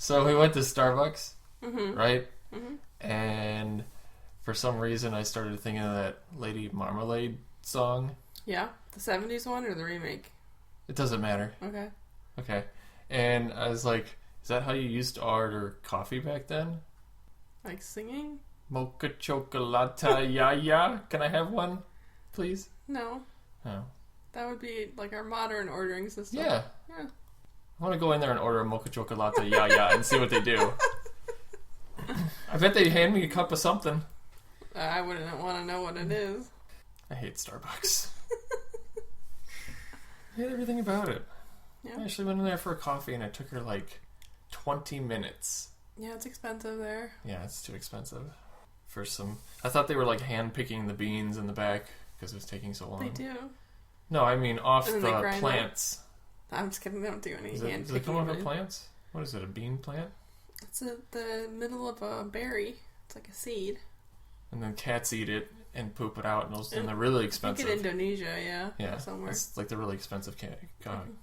So we went to Starbucks, right? Mm-hmm. And for some reason I started thinking of that Lady Marmalade song. Yeah? The 70s one or the remake? It doesn't matter. Okay. Okay. And I was like, is that how you used to order coffee back then? Like singing? Mocha chocolata, ya ya. Can I have one, please? No. Oh. That would be like our modern ordering system. Yeah. Yeah. I want to go in there and order a mocha chocolata, ya ya, and see what they do. I bet they hand me a cup of something. I wouldn't want to know what it is. I hate Starbucks. I hate everything about it. Yeah. I actually went in there for a coffee and it took her like 20 minutes. Yeah, it's expensive there. Yeah, it's too expensive. For some... I thought they were like hand picking the beans in the back because it was taking so long. They do. No, I mean off And the then they grind plants. I'm just kidding. They don't do any Does hand it picking. come off of plants? What is it, a bean plant? It's the middle of a berry. It's like a seed. And then cats eat it and poop it out, and they're really I expensive. think in Indonesia, yeah. Yeah, Somewhere. it's like the really expensive candy.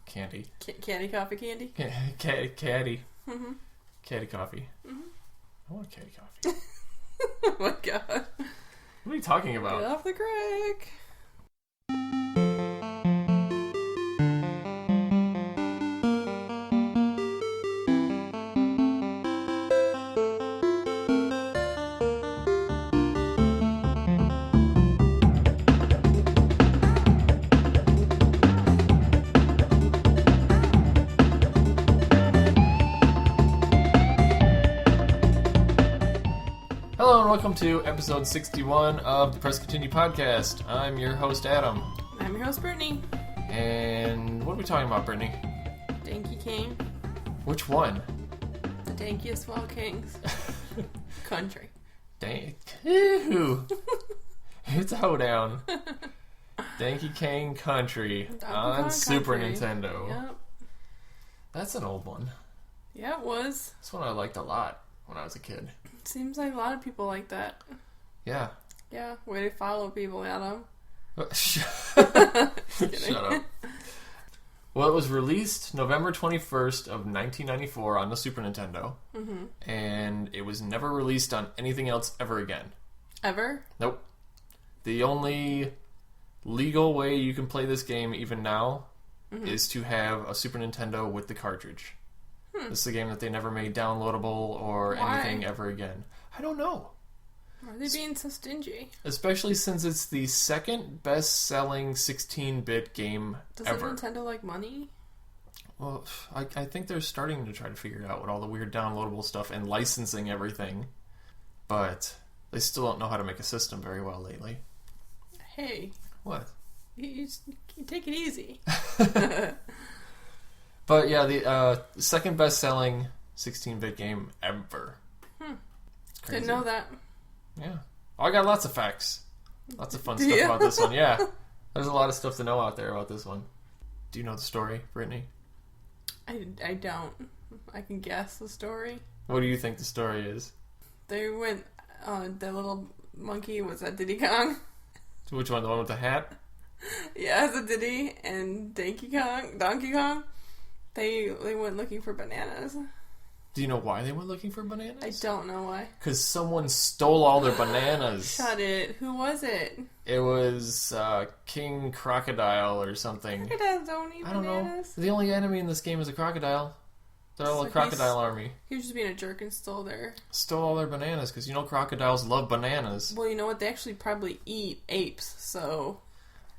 Candy coffee candy? Caddy. Mm-hmm. Caddy coffee. Mm-hmm. I want caddy coffee. Oh my god. What are you talking about? Get off the crack. Hello and welcome to episode 61 of the Press Continue podcast. I'm your host, Adam. I'm your host, Brittany. And what are we talking about, Brittany? Danky King. Which one? The dankiest of all kings. Country. Dang. Ew. It's a hoedown. Donkey Kong Country Donkey on Kong Super Country. Nintendo. Yep. That's an old one. Yeah, it was. That's one I liked a lot when I was a kid. Seems like a lot of people like that. Yeah. Yeah, way to follow people, Adam. Shut Kidding. up. Well, it was released November 21st of 1994 on the Super Nintendo. Mm-hmm. And it was never released on anything else ever again. Ever? Nope. The only legal way you can play this game even now is to have a Super Nintendo with the cartridge. This is a game that they never made downloadable or Why? anything ever again. I don't know. Are they being so stingy? Especially since it's the second best-selling 16-bit game Does ever. Nintendo like money? Well, I think they're starting to try to figure out what all the weird downloadable stuff and licensing everything. But they still don't know how to make a system very well lately. Hey, What? you take it easy. But yeah, the second best-selling 16-bit game ever. It's crazy. Didn't know that. Yeah. Oh, I got lots of facts. Lots of fun Do stuff you? about this one. Yeah. There's a lot of stuff to know out there about this one. Do you know the story, Brittany? I don't. I can guess the story. What do you think the story is? They went, the little monkey was at Diddy Kong. Which one? The one with the hat? Yeah, it's a Diddy and Donkey Kong. They went looking for bananas. Do you know why they went looking for bananas? I don't know why. Because someone stole all their bananas. Shut it. Who was it? It was King Crocodile or something. Crocodiles don't eat I don't bananas. know. The only enemy in this game is a crocodile. They're all So a crocodile army. He was just being a jerk and stole their... Stole all their bananas because you know crocodiles love bananas. Well, you know what? They actually probably eat apes, so...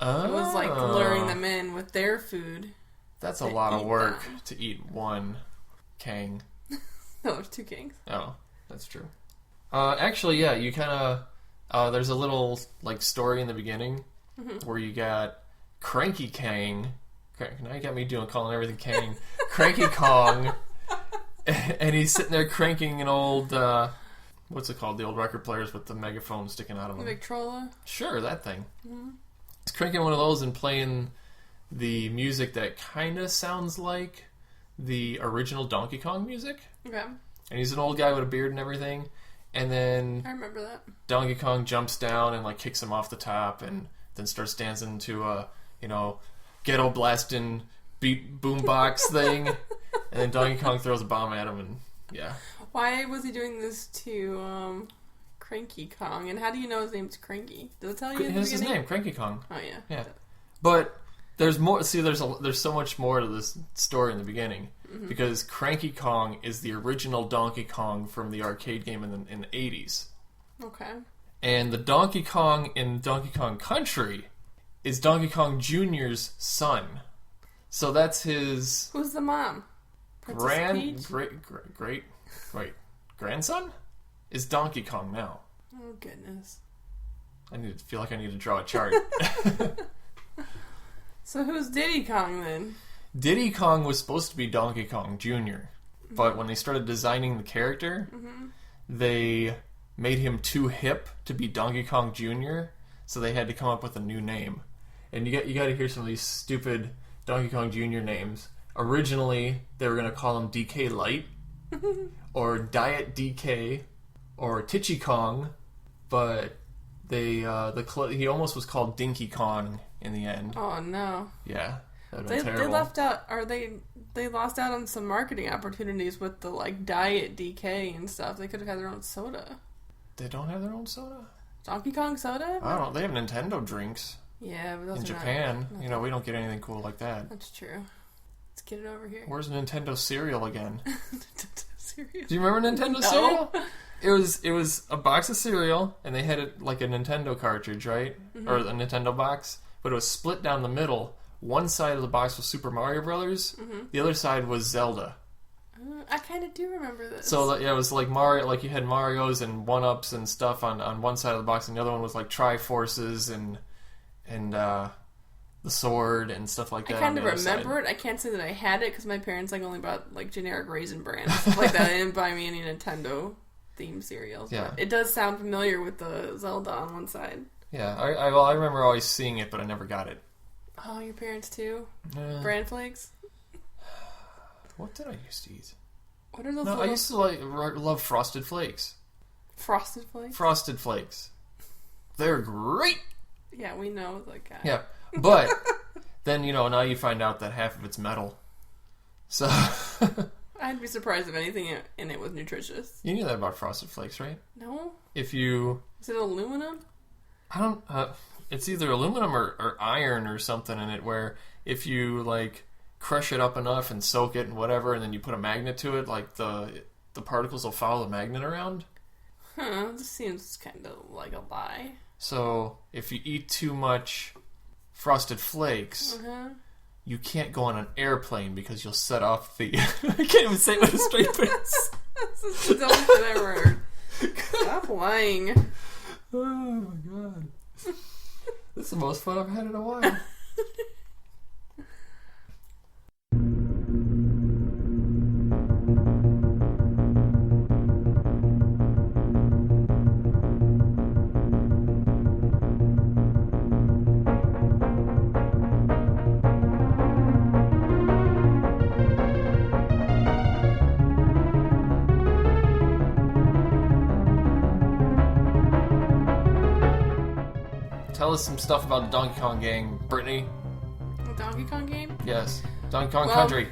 Oh. It was like luring them in with their food. That's a to lot of eat work them. to eat one Kang. No, there's two kings. Oh, that's true. Actually, yeah, you kind of... there's a little like story in the beginning where you got Cranky Kang. Now you got me calling everything Kang. Cranky Kong. And he's sitting there cranking an old... what's it called? The old record players with the megaphone sticking out of them. Victrola. Sure, that thing. He's cranking one of those and playing the music that kind of sounds like the original Donkey Kong music. Okay. And he's an old guy with a beard and everything. And then I remember that. Donkey Kong jumps down and like kicks him off the top and then starts dancing to a, ghetto blasting beat boombox thing. And then Donkey Kong throws a bomb at him and Yeah. Why was he doing this to Cranky Kong? And how do you know his name's Cranky? Does it tell you? It's his name, Cranky Kong. Oh yeah. Yeah. But there's more. See, there's so much more to this story in the beginning because Cranky Kong is the original Donkey Kong from the arcade game in the 80s. Okay. And the Donkey Kong in Donkey Kong Country is Donkey Kong Jr.'s son. So that's his Who's the mom? Princess Peach? grandson is Donkey Kong now. Oh goodness. Feel like I need to draw a chart. So who's Diddy Kong then? Diddy Kong was supposed to be Donkey Kong Jr., but when they started designing the character, they made him too hip to be Donkey Kong Jr., so they had to come up with a new name. And you got to hear some of these stupid Donkey Kong Jr. names. Originally, they were going to call him DK Light, or Diet DK, or Titchy Kong, but he almost was called Dinky Kong in the end. Oh no. Yeah, that would They have been terrible. left out, or they lost out on some marketing opportunities with the like Diet DK and stuff. They could have had their own soda. They don't have their own soda? Donkey Kong soda? I don't know. They have Nintendo drinks Yeah, but those in are Japan. not You know, we don't get anything cool like that. That's true. Let's get it over here. Where's Nintendo cereal again? Serious? Do you remember Nintendo cereal? It was a box of cereal, and they had it like a Nintendo cartridge, right? Or a Nintendo box, but it was split down the middle. One side of the box was Super Mario Brothers. The other side was Zelda. I kind of do remember this. So yeah, it was like Mario, like you had Mario's and 1-ups and stuff on one side of the box, and the other one was like Triforces and the sword and stuff like that. I kind of remember it. I can't say that I had it because my parents like only bought like generic Raisin Bran stuff like that. They didn't buy me any Nintendo themed cereals. Yeah. But it does sound familiar with the Zelda on one side. Yeah, I remember always seeing it, but I never got it. Oh, your parents too? Bran Flakes? What did I used to eat? What are those? No, I used to love Frosted Flakes. Frosted Flakes? Frosted Flakes. They're great! Yeah, we know the guy. Yeah, but then, now you find out that half of it's metal. So... I'd be surprised if anything in it was nutritious. You knew that about Frosted Flakes, right? No? If you... Is it aluminum? I don't... it's either aluminum or iron or something in it, where if you, crush it up enough and soak it and whatever, and then you put a magnet to it, the particles will follow the magnet around. Huh, this seems kind of like a lie. So, if you eat too much Frosted Flakes, you can't go on an airplane because you'll set off the... I can't even say it with a straight face. This is the dumbest shit I've ever heard. Stop lying. Oh my god. This is the most fun I've had in a while. Tell us some stuff about the Donkey Kong gang, Brittany. The Donkey Kong game? Yes. Donkey Kong Country.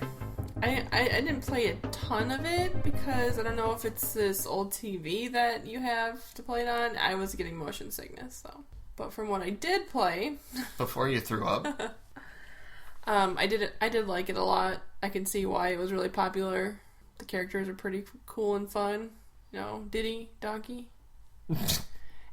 I didn't play a ton of it because I don't know if it's this old TV that you have to play it on. I was getting motion sickness, so. But from what I did play... Before you threw up. I did like it a lot. I can see why it was really popular. The characters are pretty cool and fun. Diddy, Donkey.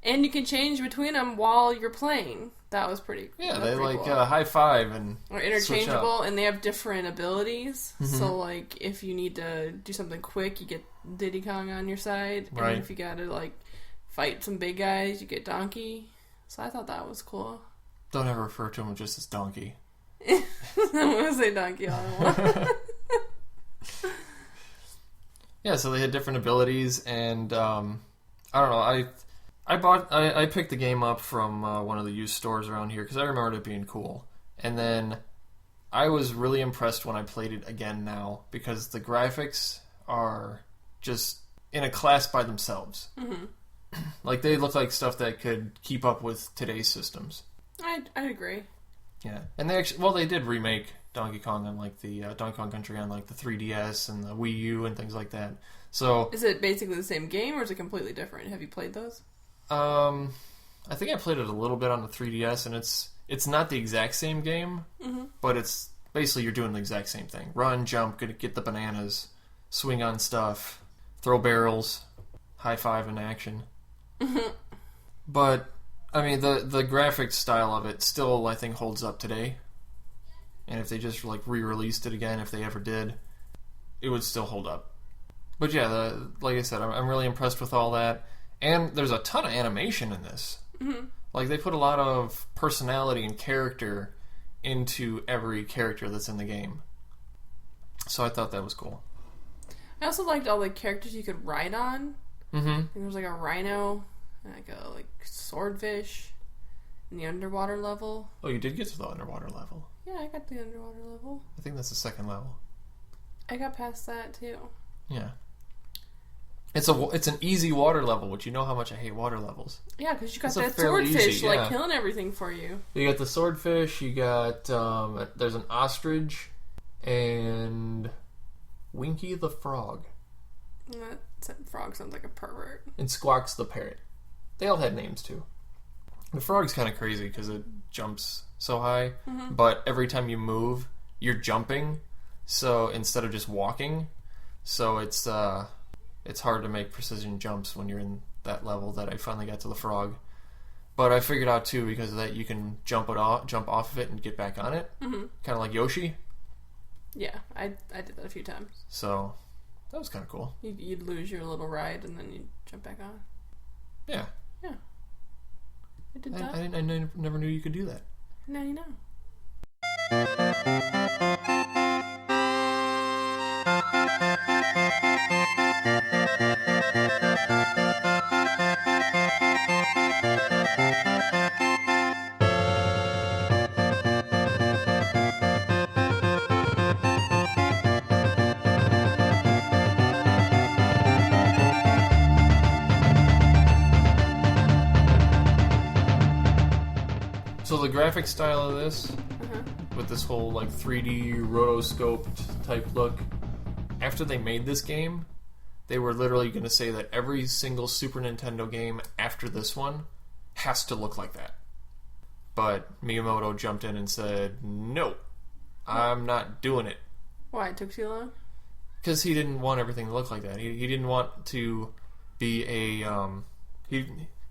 And you can change between them while you're playing. That was pretty cool. Yeah, they cool. high five and or interchangeable, and they have different abilities. So, if you need to do something quick, you get Diddy Kong on your side. Right. And if you gotta, fight some big guys, you get Donkey. So I thought that was cool. Don't ever refer to him just as Donkey. I'm gonna say Donkey all I want. Yeah, so they had different abilities, and I don't know. I picked the game up from one of the used stores around here because I remembered it being cool. And then I was really impressed when I played it again now because the graphics are just in a class by themselves. They look like stuff that could keep up with today's systems. I'd agree. Yeah, and they did remake Donkey Kong on like the Donkey Kong Country on like the 3DS and the Wii U and things like that. So is it basically the same game or is it completely different? Have you played those? I think I played it a little bit on the 3DS, and it's not the exact same game, but it's basically you're doing the exact same thing: run, jump, get the bananas, swing on stuff, throw barrels, high five in action. But I mean, the graphic style of it still, I think, holds up today. And if they just like re-released it again, if they ever did, it would still hold up. But yeah, like I said, I'm really impressed with all that. And there's a ton of animation in this. Like, they put a lot of personality and character into every character that's in the game. So I thought that was cool. I also liked all the characters you could ride on. Mm-hmm. I think there was like a rhino, and like a swordfish in the underwater level. Oh, you did get to the underwater level. Yeah, I got the underwater level. I think that's the second level. I got past that too. Yeah. It's an easy water level, which you know how much I hate water levels. Yeah, because you got It's that fairly swordfish easy, yeah. like killing everything for you. You got the swordfish, you got, there's an ostrich, and Winky the frog. That frog sounds like a pervert. And Squawks the parrot. They all had names too. The frog's kind of crazy because it jumps so high, but every time you move, you're jumping. So instead of just walking, so it's hard to make precision jumps when you're in that level. That I finally got to the frog, but I figured out too because of that you can jump off of it and get back on it, kind of like Yoshi. Yeah, I did that a few times. So that was kind of cool. You'd lose your little ride and then you'd jump back on. Yeah. Yeah. I did that. I never knew you could do that. Now you know. So the graphic style of this, with this whole like 3D rotoscoped type look, after they made this game, they were literally going to say that every single Super Nintendo game after this one has to look like that. But Miyamoto jumped in and said, "No, I'm not doing it." Why? It took too long? Because he didn't want everything to look like that. He didn't want to be a...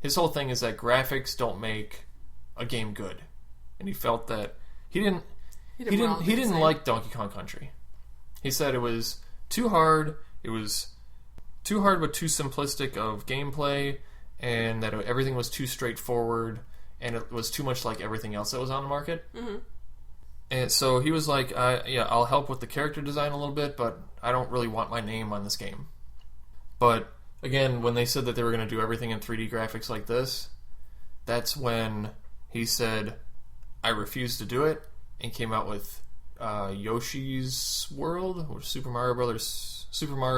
his whole thing is that graphics don't make a game good. And he felt that... He didn't like Donkey Kong Country. He said it was too hard. It was too hard but too simplistic of gameplay, and that everything was too straightforward, and it was too much like everything else that was on the market. And so he was like, I'll help with the character design a little bit, but I don't really want my name on this game. But again, when they said that they were going to do everything in 3D graphics like this, that's when he said, I refuse to do it, and came out with Yoshi's World, or Super Mario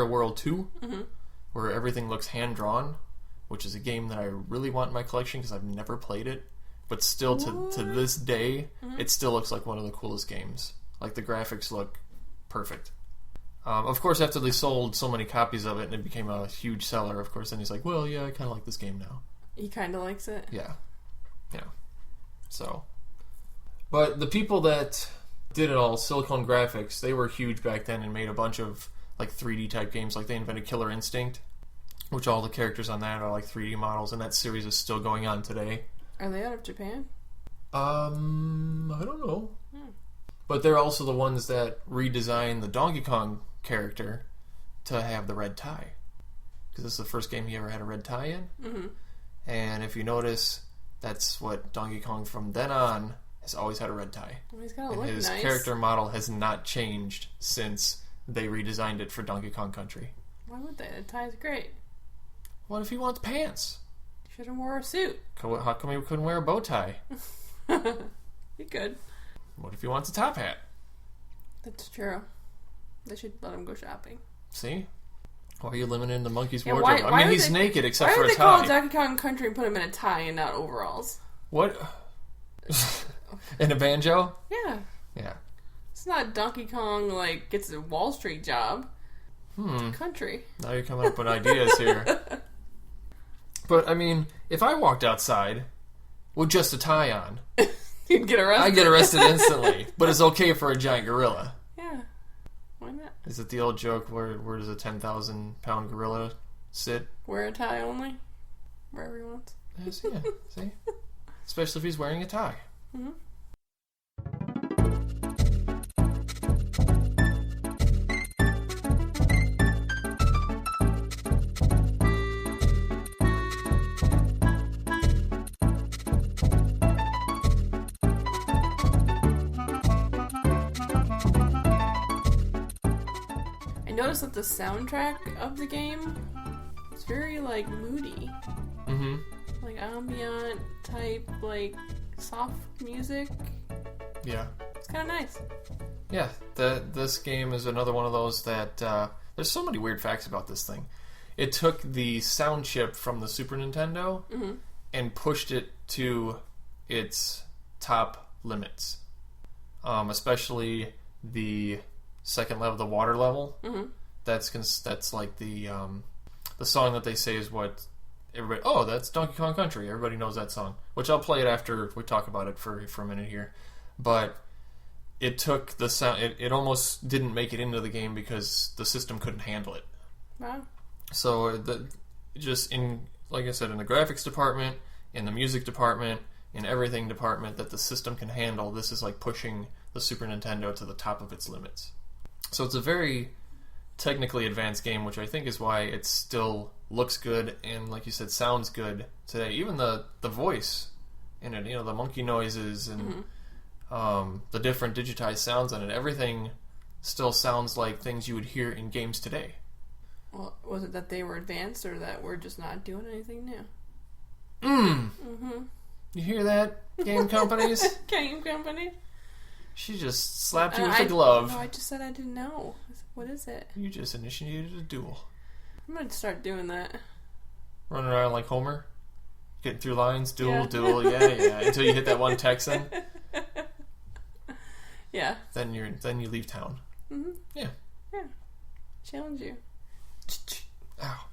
World 2, where everything looks hand-drawn, which is a game that I really want in my collection because I've never played it. But still, to this day, it still looks like one of the coolest games. Like, the graphics look perfect. Of course, after they sold so many copies of it and it became a huge seller, of course, then he's like, well, yeah, I kind of like this game now. He kind of likes it? Yeah. So. But the people that did it all, Silicon Graphics, they were huge back then and made a bunch of, like, 3D type games. Like, they invented Killer Instinct, which all the characters on that are, like, 3D models, and that series is still going on today. Are they out of Japan? I don't know. But they're also the ones that redesigned the Donkey Kong character to have the red tie. Because this is the first game he ever had a red tie in. And if you notice, that's what Donkey Kong from then on has always had a red tie. Well, he's gotta and look his nice. character model has not changed since they redesigned it for Donkey Kong Country. Why would they? The tie's great. What if he wants pants? Should have wore a suit. How come he couldn't wear a bow tie? He could. What if he wants a top hat? That's true. They should let him go shopping. See? Why are you limiting the monkey's Yeah, wardrobe? why I mean, would he's they- naked except Why for would a they call tie. it Donkey Kong Country and put him in a tie and not overalls? What? And a banjo? Yeah. Yeah. It's not Donkey Kong, like, gets a Wall Street job. Country. Now you're coming up with ideas here. But, I mean, if I walked outside with just a tie on, You'd get arrested. I'd get arrested instantly. But it's okay for a giant gorilla. Yeah. Why not? Is it the old joke where does a 10,000-pound gorilla sit? Wear a tie only? Wherever he wants. Yes, yeah. See? Especially if he's wearing a tie. Mm-hmm. I noticed that the soundtrack of the game is very, like, moody. Mm-hmm. Like, ambient type, like, soft music. Yeah. It's kind of nice. Yeah, this game is another one of those that, there's so many weird facts about this thing. It took the sound chip from the Super Nintendo and pushed it to its top limits. Especially the second level, the water level. Mm-hmm. That's like the song that they say is what everybody. Oh, that's Donkey Kong Country. Everybody knows that song. Which I'll play it after we talk about it for a minute here. But it took the sound. It almost didn't make it into the game because the system couldn't handle it. Wow. So just in, like I said, in the graphics department, in the music department, in everything department that the system can handle, this is like pushing the Super Nintendo to the top of its limits. So it's a very technically advanced game, which I think is why it still looks good and, like you said, sounds good today. Even the voice in it, the monkey noises and the different digitized sounds on it, everything still sounds like things you would hear in games today. Well, was it that they were advanced or that we're just not doing anything new? Mm-hmm. You hear that, game companies? Game company? She just slapped you with a glove. No, I just said I didn't know. What is it? You just initiated a duel. I'm going to start doing that. Running around like Homer? Getting through lines, duel, Yeah. yeah, until you hit that one Texan. Yeah. Then you leave town. Mm-hmm. Yeah. Yeah. Challenge you. Ow.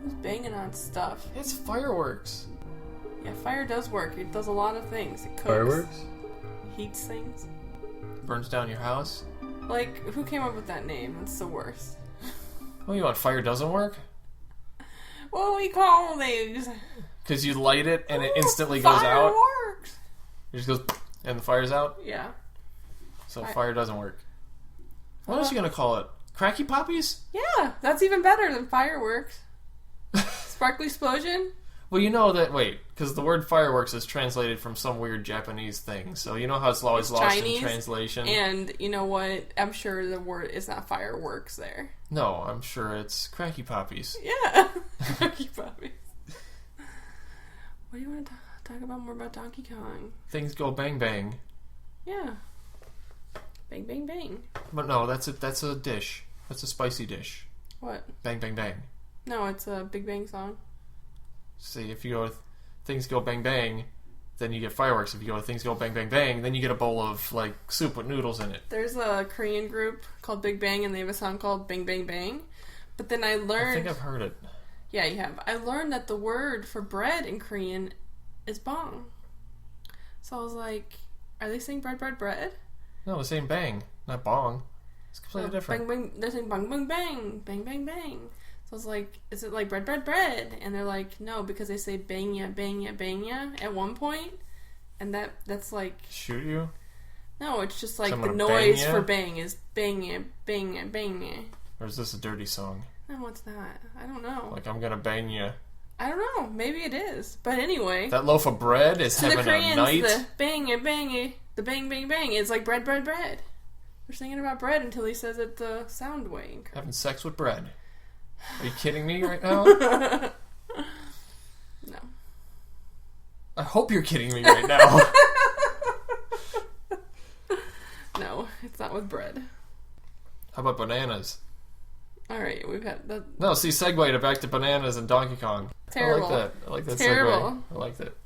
Who's banging on stuff? It's fireworks. Yeah, fire does work. It does a lot of things. It cooks. Fireworks? Heats things. Burns down your house. Like, who came up with that name? It's the worst. Oh, you want fire doesn't work? What do we call these? Because you light it and it instantly goes out. Fireworks! It just goes and the fire's out. Yeah. So fire doesn't work. What else are you gonna call it? Cracky poppies? Yeah, that's even better than fireworks. Sparkly explosion? Well, you know that, because the word fireworks is translated from some weird Japanese thing, so you know how it's always lost Chinese, in translation? And you know what? I'm sure the word is not fireworks there. No, I'm sure it's cracky poppies. Yeah. Donkey Puppies. What do you want to talk about more about Donkey Kong? Things go bang bang. Yeah. Bang, bang, bang. But no, that's a dish. That's a spicy dish. What? Bang bang bang. No, it's a Big Bang song. See, if you go with things go bang bang, then you get fireworks. If you go with things go bang bang bang, then you get a bowl of like soup with noodles in it. There's a Korean group called Big Bang, and they have a song called Bang Bang Bang. But then I learned... I think I've heard it. Yeah, you have. I learned that the word for bread in Korean is bong. So I was like, are they saying bread, bread, bread? No, they're saying bang, not bong. It's completely different. Bang, bang, they're saying bang, bang, bang, bang, bang, bang. So I was like, is it like bread, bread, bread? And they're like, no, because they say bang ya at one point, and that's like... Shoot you? No, it's just like Someone the noise bang ya? for bang is bang ya, bang ya, bang ya. Or is this a dirty song? No, it's not. I don't know. Like, I'm gonna bang you. I don't know. Maybe it is. But anyway. That loaf of bread is to having the Koreans, a night? the bang ya, bang ya, the bang, bang, bang is like bread, bread, bread. We're singing about bread until he says it the sound way. Having sex with bread. Are you kidding me right now? No. I hope you're kidding me right now. No, it's not with bread. How about bananas? Alright, we've had that. No, see, segue to back to bananas and Donkey Kong. Terrible. I like that Terrible. segue. I like that.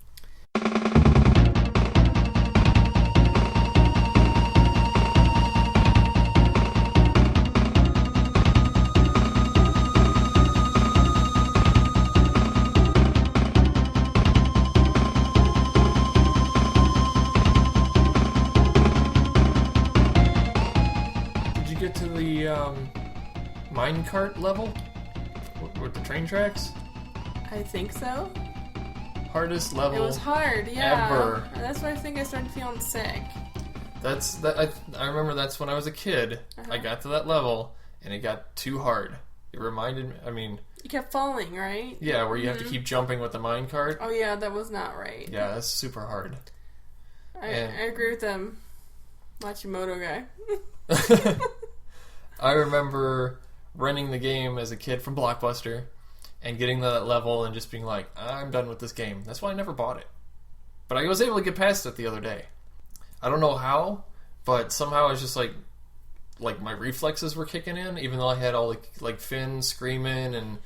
Did you get to the minecart level with the train tracks? I think so. Hardest level. It was hard, yeah. Ever. And that's why I think I started feeling sick. I remember that's when I was a kid. Uh-huh. I got to that level and it got too hard. It reminded me. I mean, You kept falling, right? yeah, where you have to keep jumping with the minecart. Oh yeah, that was not right. Yeah, that's super hard. I And- agree with them. Machimoto guy. I remember renting the game as a kid from Blockbuster and getting to that level and just being like, I'm done with this game. That's why I never bought it. But I was able to get past it the other day. I don't know how, but somehow I was just like my reflexes were kicking in, even though I had all like Finn screaming and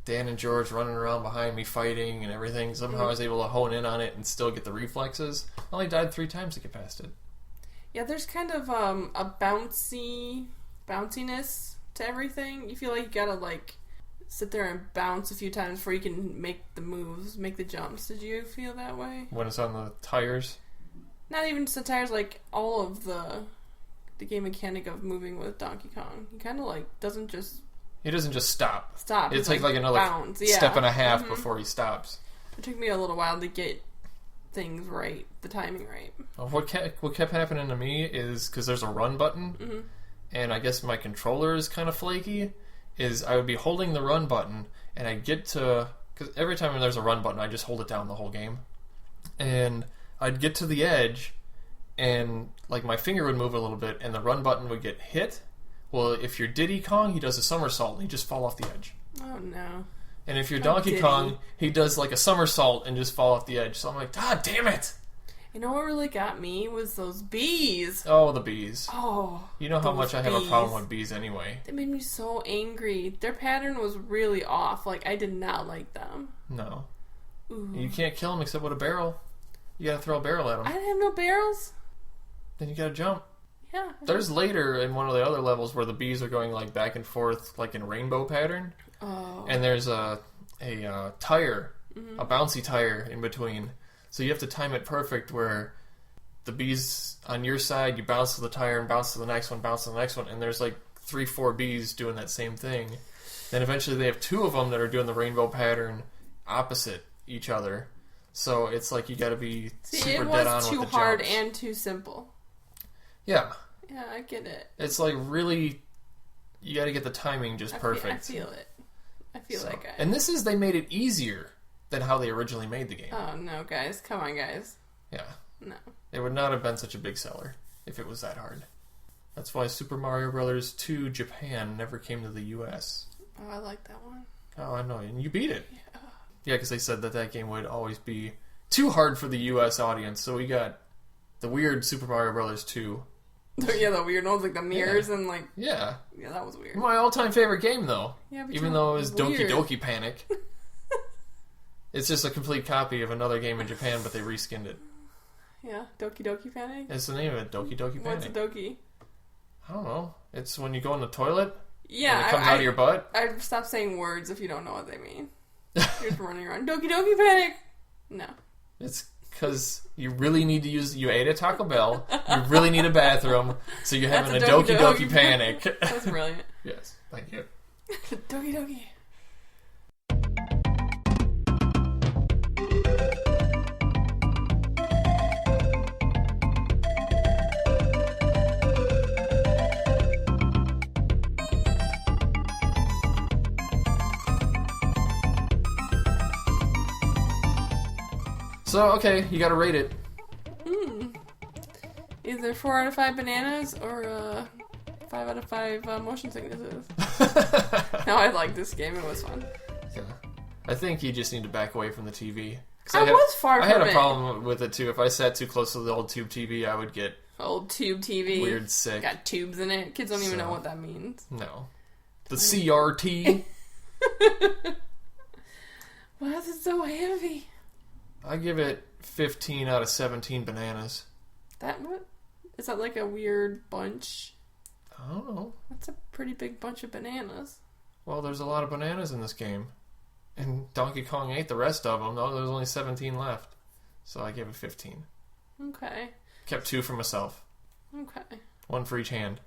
Dan and George running around behind me fighting and everything. Somehow I was able to hone in on it and still get the reflexes. I only died 3 times to get past it. Yeah, there's kind of a bounciness to everything. You feel like you gotta like sit there and bounce a few times before you can make the moves, make the jumps. Did you feel that way? When it's on the tires. Not even just the tires, like all of the game mechanic of moving with Donkey Kong. He kind of like doesn't just He doesn't just stop. stop. It It's takes like another bounds. Yeah. step and a half Mhm. before he stops. It took me a little while to get things right, the timing right. What kept happening to me is because there's a run button, Mhm. and I guess my controller is kind of flaky. Is I would be holding the run button, and I get to because every time there's a run button, I just hold it down the whole game, and I'd get to the edge, and like my finger would move a little bit, and the run button would get hit. Well, if you're Diddy Kong, he does a somersault and he just fall off the edge. Oh no. And if you're Oh, Donkey Diddy. Kong, he does like a somersault and just fall off the edge. So I'm like, God damn it! You know what really got me was those bees. Oh, the bees. Oh, You know how those much I have a problem bees. with bees anyway. They made me so angry. Their pattern was really off. Like, I did not like them. No. Ooh. You can't kill them except with a barrel. You gotta throw a barrel at them. I didn't have no barrels. Then you gotta jump. Yeah. There's later in one of the other levels where the bees are going like back and forth like in rainbow pattern. Oh. And there's a tire, Mm-hmm. a bouncy tire in between. So you have to time it perfect where the bees on your side, you bounce to the tire and bounce to the next one, bounce to the next one, and there's like 3-4 bees doing that same thing. Then eventually they have 2 of them that are doing the rainbow pattern opposite each other. So it's like you gotta be See, super it dead on was with too the hard jumps. and too simple. Yeah. Yeah, I get it. It's like really, you gotta get the timing just perfect. I feel it. I feel So- that guy. And this is, they made it easier than how they originally made the game. Oh no, guys! Come on, guys! Yeah. No. It would not have been such a big seller if it was that hard. That's why Super Mario Bros. 2 Japan never came to the US. Oh, I like that one. Oh, I know, and you beat it. Yeah, because they said that game would always be too hard for the US audience, so we got the weird Super Mario Bros. 2. Yeah, the weird ones, like the mirrors and like, Yeah. yeah, that was weird. My all-time favorite game, though. Yeah, but Even you're though it was Doki weird. Doki Panic. It's just a complete copy of another game in Japan, but they reskinned it. Yeah, Doki Doki Panic. It's the name of it, Doki Doki What's a Panic. Doki? I don't know. It's when you go in the toilet Yeah, and it comes out of your butt. I stop saying words if you don't know what they mean. You're just running around. Doki Doki Panic. No. It's because you really need to use. You ate at Taco Bell. You really need a bathroom, so you're having a That's Doki Doki Panic. That's brilliant. Yes, thank you. Doki Doki. So okay, you got to rate it. Either 4 out of 5 bananas or 5 out of 5 motion sicknesses. No, I like this game. It was fun. Yeah. I think you just need to back away from the TV. I was far I from had a it. problem with it too. If I sat too close to the old tube TV, I would get Old tube TV. weird sick. Got tubes in it. Kids don't even So- know what that means. No. The CRT. Why is it so heavy? I give it 15 out of 17 bananas. That what? Is that like a weird bunch? I don't know. That's a pretty big bunch of bananas. Well, there's a lot of bananas in this game. And Donkey Kong ate the rest of them. No, there's only 17 left. So I gave it 15. Okay. Kept 2 for myself. Okay. 1 for each hand.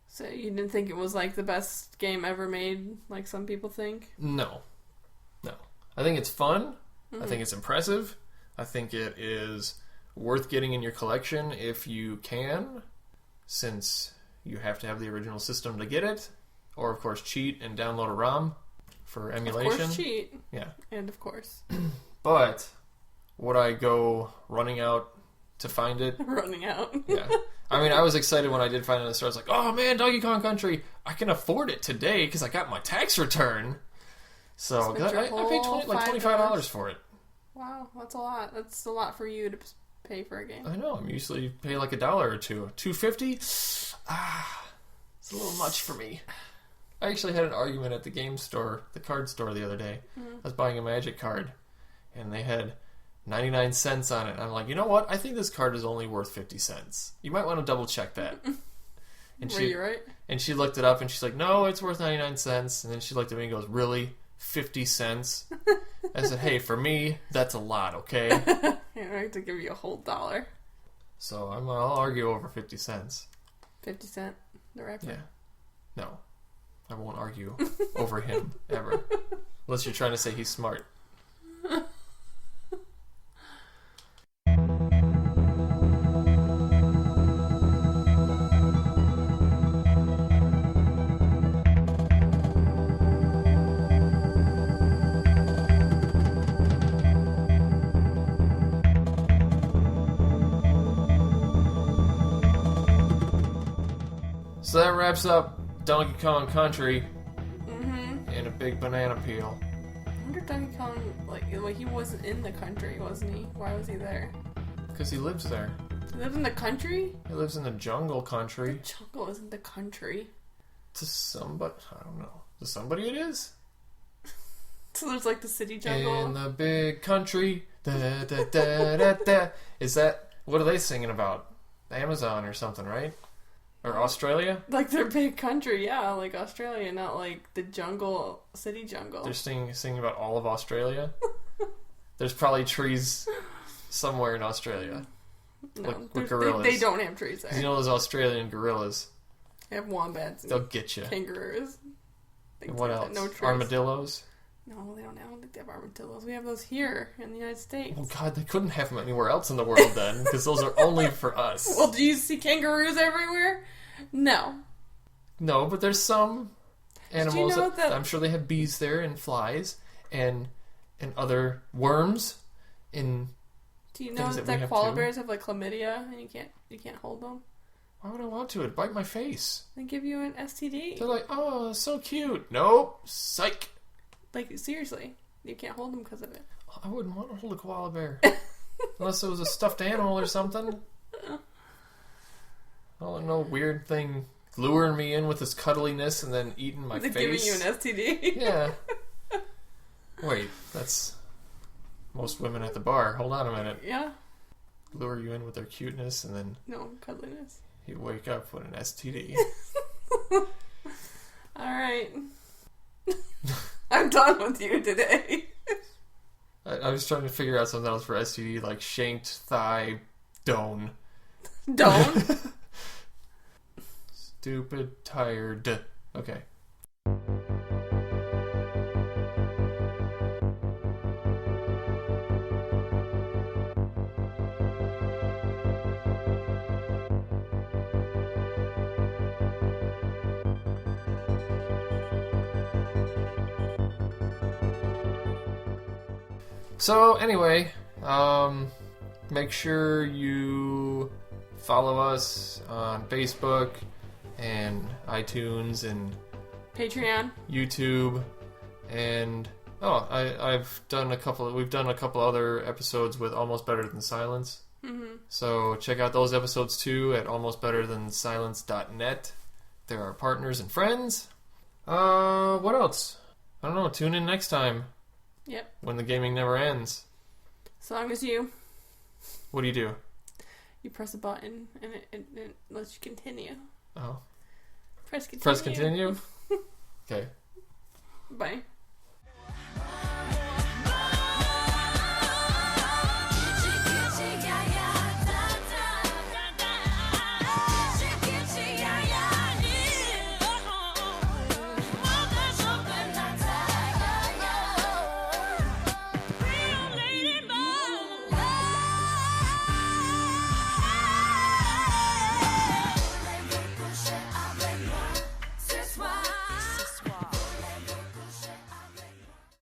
So you didn't think it was like the best game ever made, like some people think? No. I think it's fun. I think it's impressive. I think it is worth getting in your collection if you can, since you have to have the original system to get it. Or, of course, cheat and download a ROM for emulation. Of course, cheat. Yeah. And of course. But would I go running out to find it? Running out. Yeah. I mean, I was excited when I did find it in the store. I was like, oh man, Donkey Kong Country, I can afford it today because I got my tax return. So, 'cause Spent I your paid whole $25 for it. Wow, that's a lot. That's a lot for you to pay for a game. I know, I'm usually pay like $1 or $2. $2.50? Ah, it's a little much for me. I actually had an argument at the game store, the card store the other day. I was buying a Magic card, and they had 99 cents on it. I'm like, you know what? I think this card is only worth 50 cents. You might want to double check that. And Were you right? And she looked it up, and she's like, no, it's worth 99 cents. And then she looked at me and goes, really? 50 cents? I said, hey, for me, that's a lot, okay? Yeah, I have to give you a whole $1. So I'll argue over 50 cents. 50 Cent, the rapper. Yeah. No. I won't argue over him, ever. Unless you're trying to say he's smart. So that wraps up Donkey Kong Country in a big banana peel. I wonder if Donkey Kong, like he wasn't in the country, wasn't he? Why was he there? Because he lives there. He lives in the country? He lives in the jungle country. The jungle isn't the country. To somebody, I don't know. To somebody it is. So there's like the city jungle. In the big country. Da, da, da, da, da. Is that, what are they singing about? Amazon or something, right? Or Australia? Like their big country, yeah, like Australia, not like the jungle, city jungle. They're singing about all of Australia? There's probably trees somewhere in Australia. No, with gorillas. they don't have trees there. You know those Australian gorillas? They have wombats and They'll get you. kangaroos. And what like else? that. No trees. Armadillos? No, they don't. I don't think they have armadillos. We have those here in the United States. Oh god, they couldn't have them anywhere else in the world then, because those are only for us. Well, do you see kangaroos everywhere? No. No, but there's some animals. know that- I'm sure they have bees there and flies and other worms. In Do you know Things that we that have koala too. bears have like chlamydia and you can't hold them? why would I want to? It'd bite my face. They give you an STD. They're like, oh, so cute. Nope, psych. Like seriously, you can't hold them because of it. I wouldn't want to hold a koala bear unless it was a stuffed animal or something. Oh, no weird thing luring me in with his cuddliness and then eating my They're face. giving you an STD. Yeah. Wait, that's most women at the bar. Hold on a minute. Yeah. Lure you in with their cuteness and then No cuddliness. you wake up with an STD. All right. I'm done with you today. I was trying to figure out something else for STD, like shanked thigh done. Don't. Stupid, tired. Okay. So anyway, make sure you follow us on Facebook, and iTunes and Patreon. YouTube, and we've done a couple other episodes with Almost Better Than Silence. Mm-hmm. So check out those episodes too at almostbetterthansilence.net. They're our partners and friends. What else? I don't know. Tune in next time. Yep. When the gaming never ends. As long as you... What do? You press a button and it lets you continue. Oh. Press continue. Press continue? Okay. Bye.